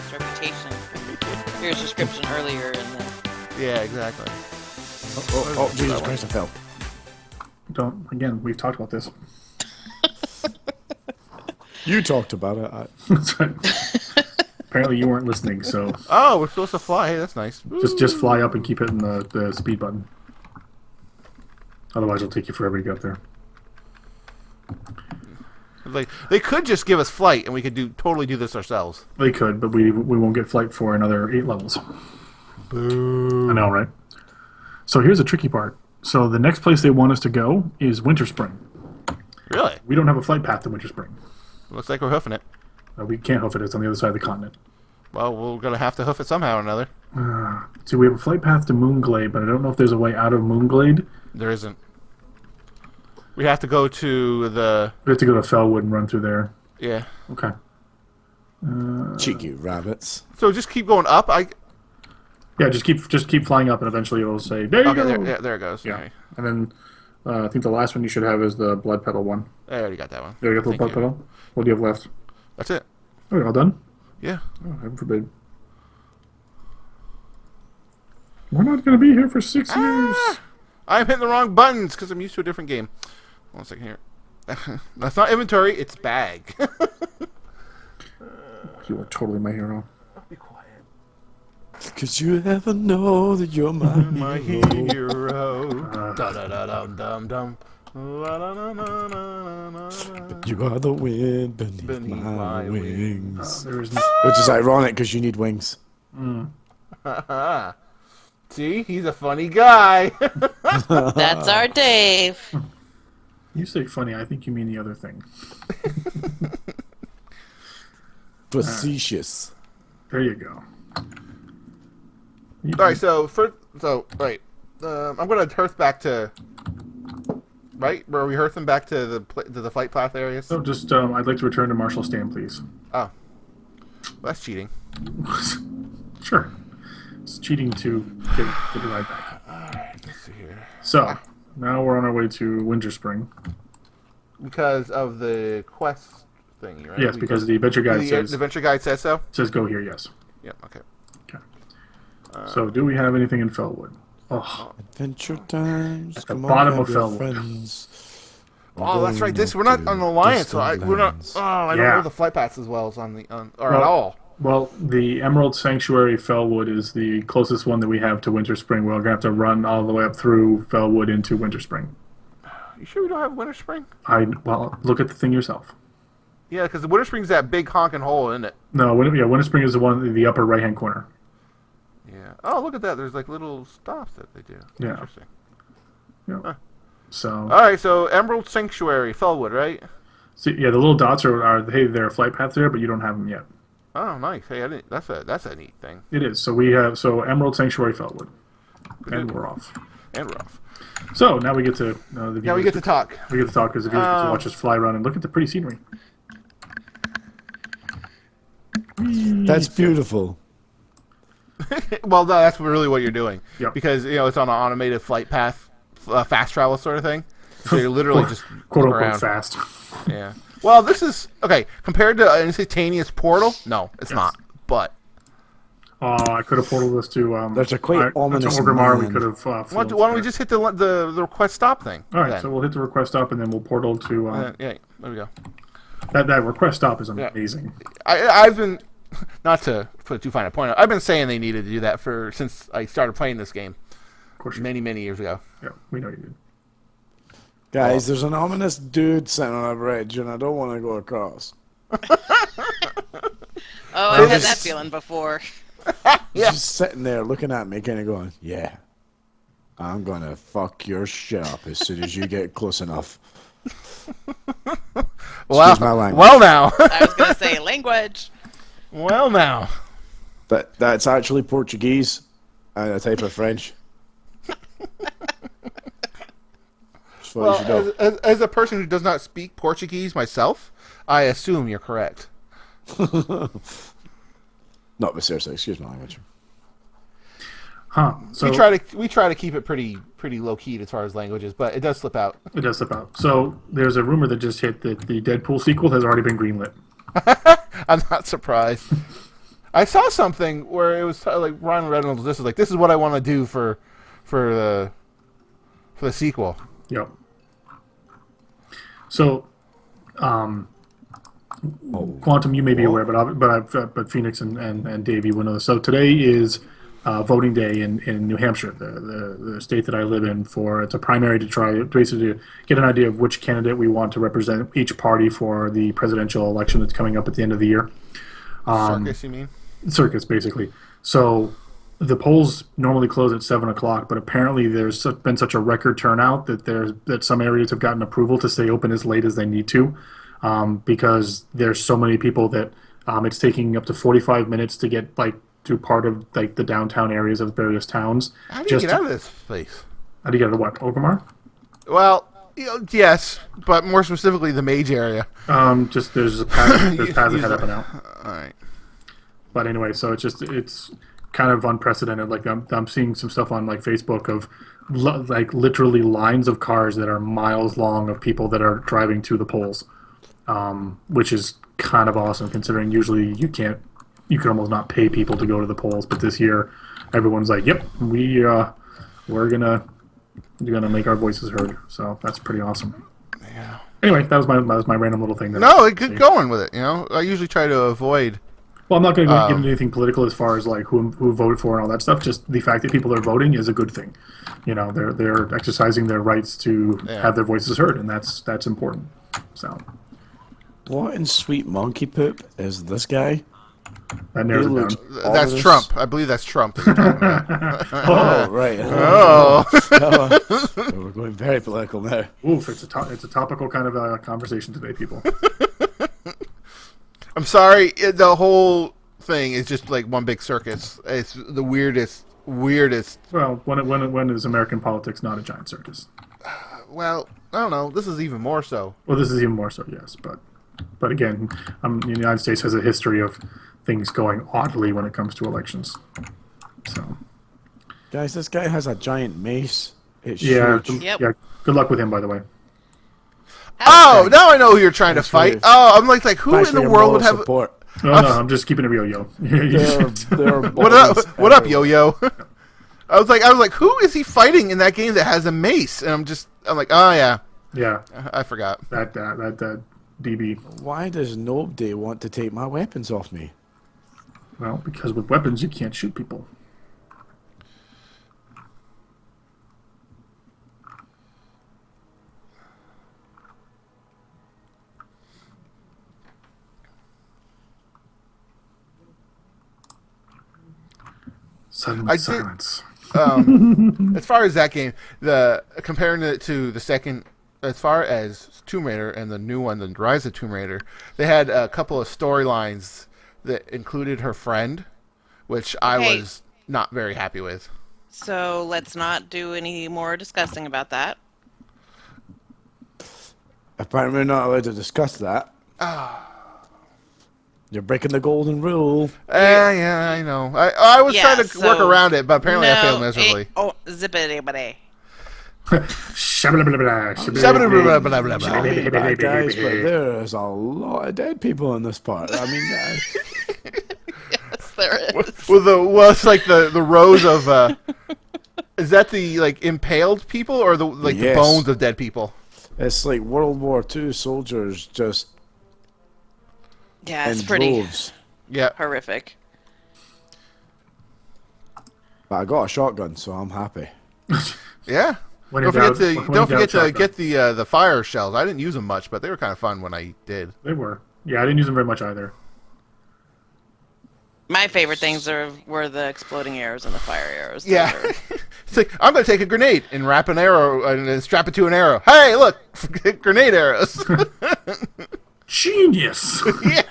its reputation. Here's description earlier, and then. Yeah, exactly. Oh, Jesus Christ, I fell. Again, we've talked about this. You talked about it. That's right. Apparently you weren't listening, so Oh, we're supposed to fly. Hey, that's nice. just fly up and keep hitting the speed button. Otherwise, it'll take you forever to get up there. Like they could just give us flight, and we could totally do this ourselves. They could, but we won't get flight for another 8 levels. Boo. I know, right? So here's the tricky part. So the next place they want us to go is Winter Spring. Really? We don't have a flight path to Winter Spring. Looks like we're hoofing it. We can't hoof it. It's on the other side of the continent. Well, we're gonna have to hoof it somehow or another. So we have a flight path to Moonglade, but I don't know if there's a way out of Moonglade. There isn't. We have to go to the. We have to go to Fellwood and run through there. Yeah. Okay. Cheeky rabbits. So just keep going up. Yeah, just keep flying up, and eventually it'll say, "There you go." There it goes. Yeah. Okay. And then I think the last one you should have is the blood petal one. I already got that one. There you got the blood petal. What do you have left? That's it. Oh, you're all done? Yeah. Oh, heaven forbid. We're not going to be here for 6 years. I'm hitting the wrong buttons because I'm used to a different game. 1 second here. That's not inventory. It's bag. You are totally my hero. Be quiet. Because you ever know that you're my hero. Da da da dum dum dum. You are the wind beneath my wings. Which is ironic because you need wings. See, he's a funny guy. That's our Dave. You say funny, I think you mean the other thing. Facetious. There you go. All right, I'm gonna hearth back to. Right, where we hearthing back to the flight path areas. So just, I'd like to return to Marshall Stan, please. Oh, well, that's cheating. Sure. It's cheating to get it right back. Alright, let's see here. So, now we're on our way to Winter Spring. Because of the quest thingy, right? Yes, because the adventure guide says... The adventure guide says so? Says go here, yes. Yep, okay. So, do we have anything in Fellwood? Oh, Adventure times. at the bottom of Fellwood. Oh, that's right. We're not on the Alliance, so we're not... Oh, I don't know the flight paths as well as at all. Well, the Emerald Sanctuary Fellwood is the closest one that we have to Winter Spring. We're going to have to run all the way up through Fellwood into Winter Spring. You sure we don't have Winter Spring? Well, look at the thing yourself. Yeah, because the Winter Spring's that big honking hole, isn't it? No, Winter Spring is the one in the upper right-hand corner. Yeah. Oh, look at that. There's like little stops that they do. Yeah. Interesting. Yeah. Huh. So. All right. So Emerald Sanctuary, Fellwood, right? So, yeah, the little dots hey, there are flight paths there, but you don't have them yet. Oh, nice. Hey, that's a neat thing. It is. So we have Emerald Sanctuary Fellwood, and we're off. And we're off. So now we get to now we get to talk. We get to talk because the viewers get to watch us fly around and look at the pretty scenery. That's beautiful. Well, no, that's really what you're doing. Yep. Because it's on an automated flight path, fast travel sort of thing. So you're literally just quote look unquote around. fast. Yeah. Well, this is okay compared to an instantaneous portal. No, it's not. But I could have portaled this to. That's a quite ominous Orgrimmar. We man. could have. why don't we just hit the request stop thing? All right, then? so we'll hit the request stop and then we'll portal to. Yeah, there we go. That request stop is amazing. I've been, not to put too fine a point, I've been saying they needed to do that since I started playing this game. Of course. Many years ago. Yeah, we know you did. Guys, there's an ominous dude sitting on a bridge, and I don't want to go across. I've had that feeling before. He's just sitting there looking at me, kind of going, "Yeah, I'm gonna fuck your shit up as soon as you get close enough." Excuse my language. Well now. I was going to say language. Well now. That's actually Portuguese and a type of French. Well, as a person who does not speak Portuguese myself, I assume you're correct. Not but seriously, excuse my language. Huh. So we try to keep it pretty low key as far as languages, but it does slip out. It does slip out. So there's a rumor that just hit that the Deadpool sequel has already been greenlit. I'm not surprised. I saw something where it was like Ryan Reynolds. This is what I want to do for the sequel. Yep. So, Quantum, you may be aware, but Phoenix and Dave, you will know this. So today is voting day in New Hampshire, the state that I live in. It's a primary to try basically to get an idea of which candidate we want to represent each party for the presidential election that's coming up at the end of the year. Circus, you mean? Circus, basically. So the polls normally close at 7:00, but apparently there's been such a record turnout that some areas have gotten approval to stay open as late as they need to, because there's so many people that it's taking up to 45 minutes to get to part of the downtown areas of various towns. How do you get out of this place? How do you get out of what? Orgrimmar? Well, yes, but more specifically the Mage area. Just there's paths that head up and out. All right. But anyway, so it's kind of unprecedented. Like I'm seeing some stuff on Facebook of literally lines of cars that are miles long of people that are driving to the polls, which is kind of awesome considering usually you can almost not pay people to go to the polls, but this year everyone's like, yep, we're gonna make our voices heard. So that's pretty awesome. Yeah. Anyway, that was my random little thing. No, get going with it. I usually try to avoid. Well, I'm not going to get into anything political as far as who voted for and all that stuff. Just the fact that people are voting is a good thing. They're exercising their rights to have their voices heard, and that's important. So, what in sweet monkey poop is this guy? That narrows it down. That's Trump. I believe that's Trump. That you're talking about. Oh, right. Oh. We're going very political now. Oof! It's a topical kind of conversation today, people. I'm sorry. The whole thing is just like one big circus. It's the weirdest. Well, when is American politics not a giant circus? Well, I don't know. This is even more so. Well, this is even more so, yes. But again, the United States has a history of things going oddly when it comes to elections. So, Guys, this guy has a giant mace. It's huge. Yep. Yeah. Good luck with him, by the way. Oh, now I know who you're trying to fight. Really- Oh, I'm like who in the world would have? support? No, I'm just keeping it real, yo. They're What up, Yo-Yo? I was like, who is he fighting in that game that has a mace? And I'm like, oh yeah, Yeah, I forgot. that DB. Why does nobody want to take my weapons off me? Well, because with weapons you can't shoot people. Sudden silence. As far as that game, comparing it to the second, as far as Tomb Raider and the new one, the Rise of Tomb Raider, they had a couple of storylines that included her friend, which I was not very happy with. So let's not do any more discussing about that. Apparently we're not allowed to discuss that. You're breaking the golden rule. Yeah, I know. I was trying to work around it, but apparently I failed miserably. Zippity-bitty. Guys, but there is a lot of dead people in this part. I mean, Yes, there is. It's like the rows of. Is that the impaled people or the the bones of dead people? It's like World War II soldiers just. Yeah, it's in pretty droves. horrific. But I got a shotgun, so I'm happy. Yeah. Don't forget to get the fire shells. I didn't use them much, but they were kind of fun when I did. They were. Yeah, I didn't use them very much either. My favorite things were the exploding arrows and the fire arrows. Yeah. It's like, I'm going to take a grenade and wrap an arrow and then strap it to an arrow. Hey, look, grenade arrows. Genius. Yeah.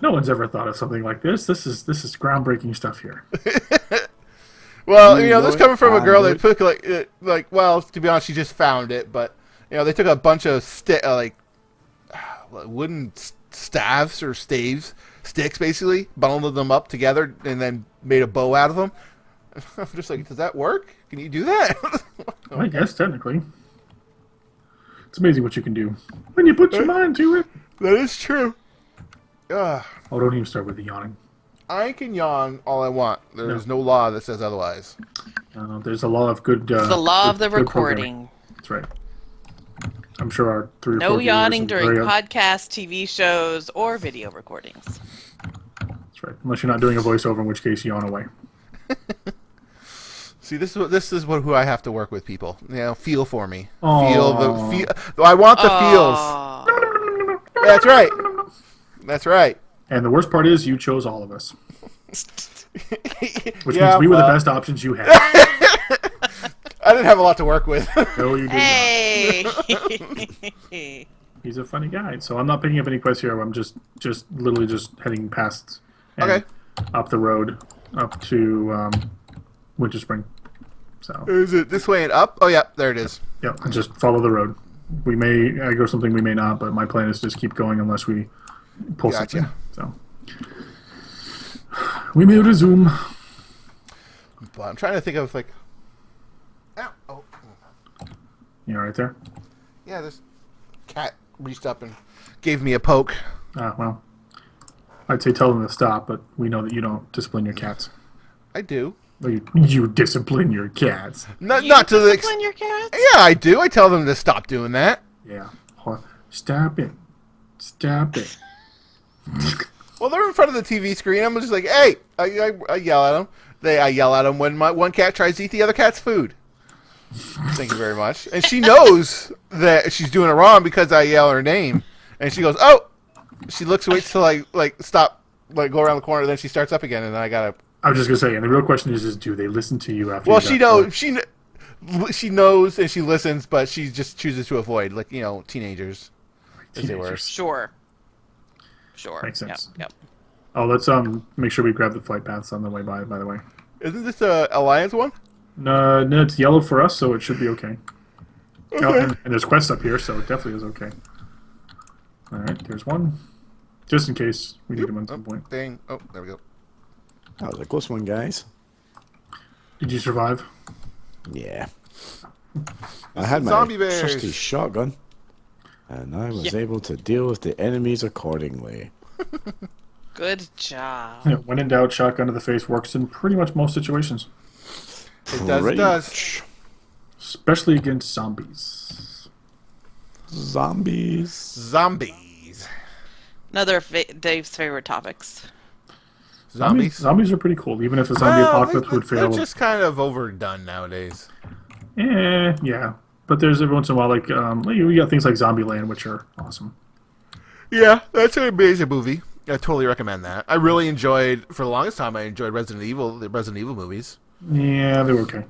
No one's ever thought of something like this. This is groundbreaking stuff here. Well, this coming from a girl that took well, to be honest, she just found it, but they took a bunch of wooden staves or sticks basically, bundled them up together, and then made a bow out of them. I'm just like, does that work? Can you do that? I guess technically. It's amazing what you can do when you put your mind to it. That is true. Ugh. Oh, don't even start with the yawning. I can yawn all I want. There is No. no law that says otherwise. There's a law of good. It's the law of the good programming. recording. That's right. I'm sure our 3 or 4 No viewers yawning are during very- podcasts, TV shows, or video recordings. That's right. Unless you're not doing a voiceover, in which case you yawn away. See, this is what who I have to work with, people. You know, feel for me. Aw. Feel. I want the feels. Aw. That's right. That's right. And the worst part is you chose all of us, which Yeah, means we were the well, best options you had. I didn't have a lot to work with. No, you did Hey! not. He's a funny guy. So I'm not picking up any quests here. I'm just literally just heading past and Okay. up the road up to Winter Spring. So Is it this way and up? Oh, yeah, there it is. yeah, I just follow the road. We may go something, we may not, but my plan is to just keep going unless we pull something. Gotcha. So we may resume. But I'm trying to think of, like... Ow. Oh. You all right there? Yeah, this cat reached up and gave me a poke. Well, I'd say tell them to stop, but we know that you don't discipline your cats. I do. Well, you discipline your cats. Not to the Discipline your cats? Yeah, I do. I tell them to stop doing that. Yeah. Stop it. Stop it. Well, they're in front of the TV screen. I'm just like, hey! I yell at them. I yell at them when my one cat tries to eat the other cat's food. Thank you very much. And she knows that she's doing it wrong because I yell her name. And she goes, oh! She waits till I stop, go around the corner, then she starts up again, and then I gotta... I was just gonna say, and the real question is do they listen to you after? Well, you she got knows. She knows and she listens, but she just chooses to avoid, teenagers, as they were. Teenagers. Sure. Makes sense. Yep. Oh, let's make sure we grab the flight paths on the way by the way. Isn't this a Alliance one? No, it's yellow for us, so it should be okay. Okay. Oh, and there's quests up here, so it definitely is okay. All right, there's one, just in case we need them at some point. Dang. Oh, there we go. That was a close one, guys. Did you survive? Yeah. I had my Zombie bears. trusty shotgun, and I was able to deal with the enemies accordingly. Good job. Yeah, when in doubt, shotgun to the face works in pretty much most situations, It does. It does. especially against zombies. Zombies. Zombies. Another of Dave's favorite topics. Zombies. Zombies are pretty cool, even if a zombie apocalypse would fail. They're just kind of overdone nowadays. Yeah. But there's every once in a while, we got things like Zombieland, which are awesome. Yeah, that's an amazing movie. I totally recommend that. I really enjoyed, for the longest time, I enjoyed the Resident Evil movies. Yeah, they were okay.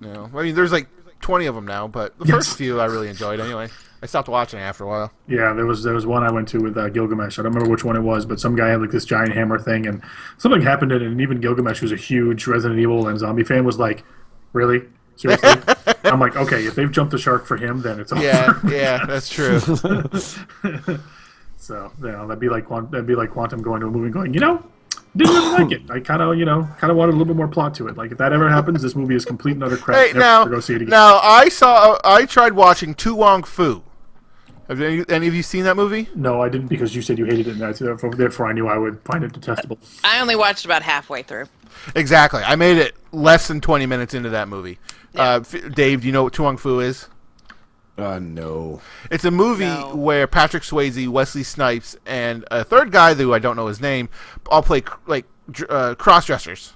I mean, there's 20 of them now, but the first few I really enjoyed anyway. I stopped watching after a while. Yeah, there was one I went to with Gilgamesh. I don't remember which one it was, but some guy had this giant hammer thing, and something happened in it, and even Gilgamesh, who's a huge Resident Evil and zombie fan, was like, really? Seriously? I'm like, okay, if they've jumped the shark for him, then it's over. Yeah, that's true. So, that'd be like Quantum going to a movie and going, didn't really like it. I kind of wanted a little bit more plot to it. Like, if that ever happens, this movie is complete and utter crap. Hey, Never go see it again. now I tried watching Tu Wong Fu. Have any of you seen that movie? No, I didn't, because you said you hated it, and therefore I knew I would find it detestable. I only watched about halfway through. Exactly. I made it less than 20 minutes into that movie. Yeah. Dave, do you know what Tu Wong Fu is? No. It's a movie where Patrick Swayze, Wesley Snipes, and a third guy who I don't know his name all play cross-dressers.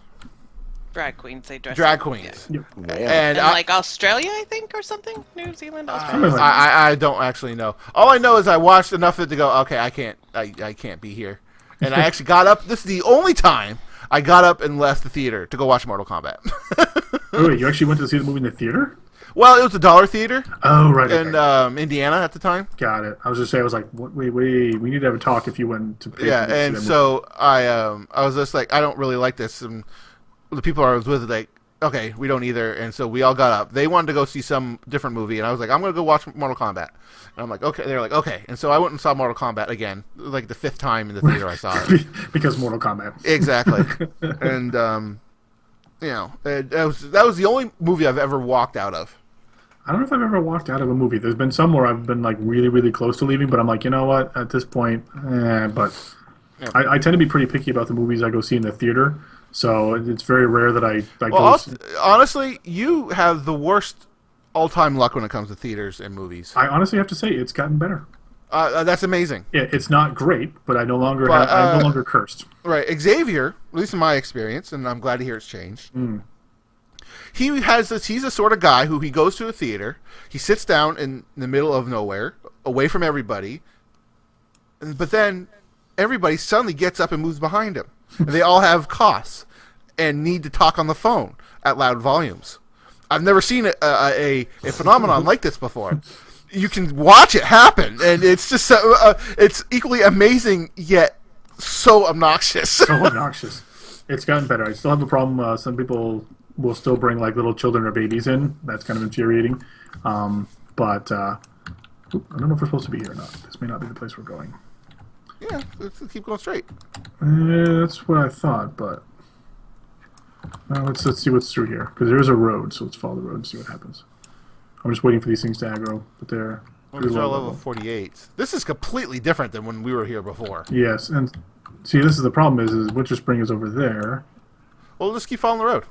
Drag queens, they dress Drag up. queens. Yep. Yeah. And And like Australia, I think, or something? New Zealand, Australia. I don't actually know. All I know is I watched enough of it to go, okay, I can't be here. And I actually got up. This is the only time I got up and left the theater to go watch Mortal Kombat. Wait, you actually went to see the movie in the theater? Well, it was a dollar theater Oh, right. in Okay. Indiana at the time. Got it. I was just saying, I was like, wait, we need to have a talk if you went to pay Yeah, to see and that so I was just like, I don't really like this. And the people I was with, like, okay, we don't either. And so we all got up. They wanted to go see some different movie, and I was like, I'm going to go watch Mortal Kombat. And I'm like, okay. They're like, okay. And so I went and saw Mortal Kombat again, like the 5th time in the theater I saw it. movie. Because Mortal Kombat. Exactly. And, that was the only movie I've ever walked out of. I don't know if I've ever walked out of a movie. There's been some where I've been like really, really close to leaving, but I'm like, you know what? At this point, but Yeah. I tend to be pretty picky about the movies I go see in the theater, so it's very rare that I Well, go. honestly, you have the worst all-time luck when it comes to theaters and movies. I honestly have to say it's gotten better. That's amazing. It's not great, but I no longer But, I'm no longer cursed. Right, Xavier, at least in my experience, and I'm glad to hear it's changed. He has this. He's the sort of guy who he goes to a theater, he sits down in the middle of nowhere, away from everybody, but then everybody suddenly gets up and moves behind him. And they all have coughs and need to talk on the phone at loud volumes. I've never seen a phenomenon like this before. You can watch it happen, and it's just it's equally amazing yet so obnoxious. So obnoxious. It's gotten better. I still have a problem. Some people will still bring like little children or babies in. That's kind of infuriating. But I don't know if we're supposed to be here or not. This may not be the place we're going. Yeah, let's keep going straight. That's what I thought, but let's see what's through here, because there is a road, so let's follow the road and see what happens. I'm just waiting for these things to aggro, but they're These are level 48. This is completely different than when we were here before. Yes, and see, this is the problem is Winter Spring is over there. Well, let's keep following the road.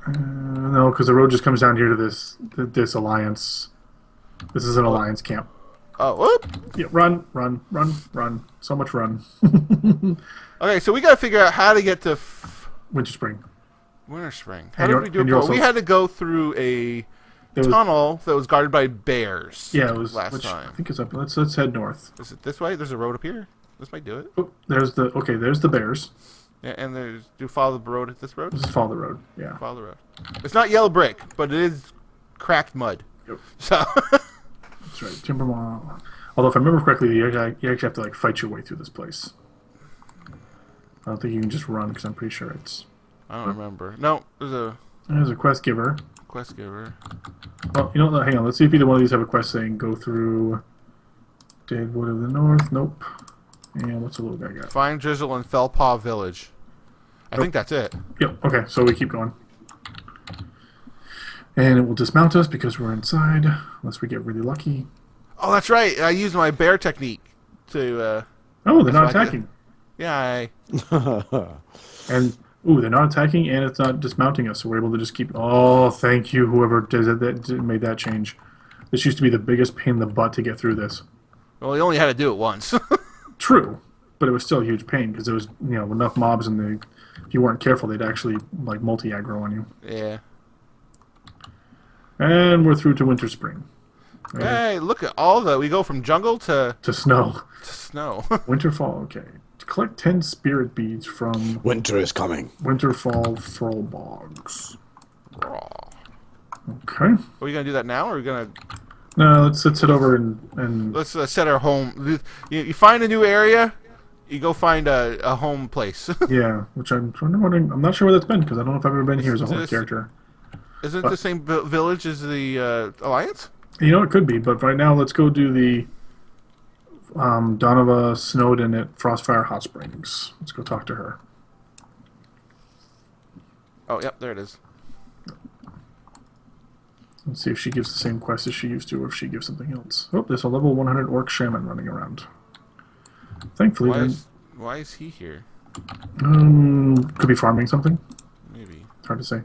No, because the road just comes down here to this alliance. This is an alliance camp. Oh, whoop. Yeah, run. So much run. Okay, so we got to figure out how to get to Winter Spring. Winter Spring. How did we do it? also- We had to go through a tunnel that was guarded by bears. Yeah, it was last time. I think it's up. Let's head north. Is it this way? There's a road up here. This might do it. Oh, there's the bears. Yeah, and do follow the road at this road? Just follow the road. Yeah. Follow the road. It's not yellow brick, but it is cracked mud. Yep. So That's right. Timbermont. Although if I remember correctly, you actually have to like fight your way through this place. I don't think you can just run because I'm pretty sure it's. I don't remember. No, There's a quest giver. quest giver. Well, you know what? Hang on. Let's see if either one of these have a quest saying go through Deadwood of the North. Nope. And what's the little guy got? Find Drizzle in Felpaw Village. I think that's it. Yep. Okay. So we keep going. And it will dismount us because we're inside, unless we get really lucky. Oh, that's right. I used my bear technique to. Oh, they're not like attacking. Yeah. And they're not attacking, and it's not dismounting us, so we're able to just keep. Oh, thank you, whoever made that change. This used to be the biggest pain in the butt to get through this. Well, you only had to do it once. True, but it was still a huge pain because there was enough mobs, and if you weren't careful, they'd actually like multi-aggro on you. Yeah. And we're through to Winter Spring. Hey, look at all the. We go from jungle to Snow. snow. Winterfall. Okay. To collect 10 spirit beads from Winter is coming. Winterfall Furl Bogs. Raw. Okay. Are we gonna do that now, or are we gonna? No, let's head over and Let's set our home. You find a new area, you go find a home place. yeah, which I'm wondering. I'm not sure where that's been because I don't know if I've ever been here as a horse This- character. Isn't it the same village as the Alliance? You know, it could be, but right now let's go do the Donova Snowden at Frostfire Hot Springs. Let's go talk to her. Oh, yep, there it is. Let's see if she gives the same quest as she used to, or if she gives something else. Oh, there's a level 100 Orc Shaman running around. Thankfully, Why is he here? could be farming something. Maybe. It's hard to say.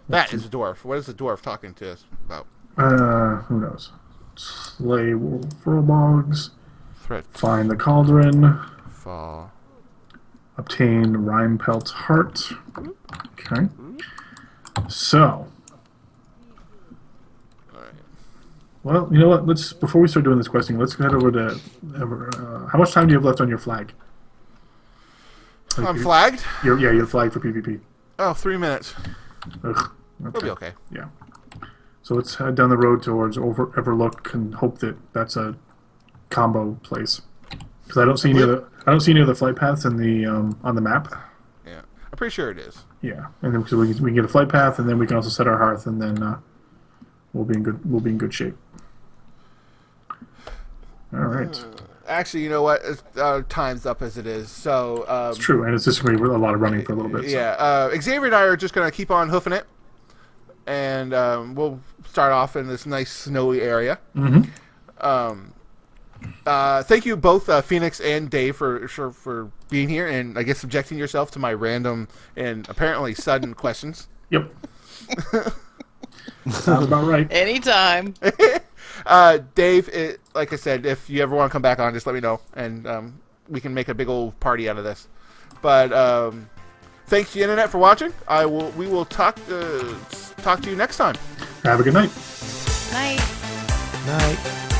That is a dwarf. What is the dwarf talking to us about? Who knows? Slay Furlbogs. Threat. Find the Cauldron. Fall. Obtain Rhymepelt's Heart. Okay. So. Alright. Well, you know what? Before we start doing this questing, let's head over to. How much time do you have left on your flag? I'm flagged? You're flagged for PvP. Oh, 3 minutes. Ugh. We'll be okay. Yeah. So let's head down the road towards Overlook and hope that that's a combo place. Because I don't see any other flight paths in the on the map. Yeah. I'm pretty sure it is. Yeah, and then because we can get a flight path, and then we can also set our hearth, and then we'll be in good shape. All right. Actually, you know what? Time's up as it is. So It's true, and it's just going to be a lot of running for a little bit. So. yeah. Xavier and I are just going to keep on hoofing it, and we'll start off in this nice snowy area. Mm-hmm. Thank you both, Phoenix and Dave, for being here and I guess subjecting yourself to my random and apparently sudden questions. Yep. Sounds about right. Anytime. Dave, like I said, if you ever want to come back on, just let me know, and we can make a big old party out of this. But thanks to the internet for watching. We will talk to you next time. Have a good night. Night. Night.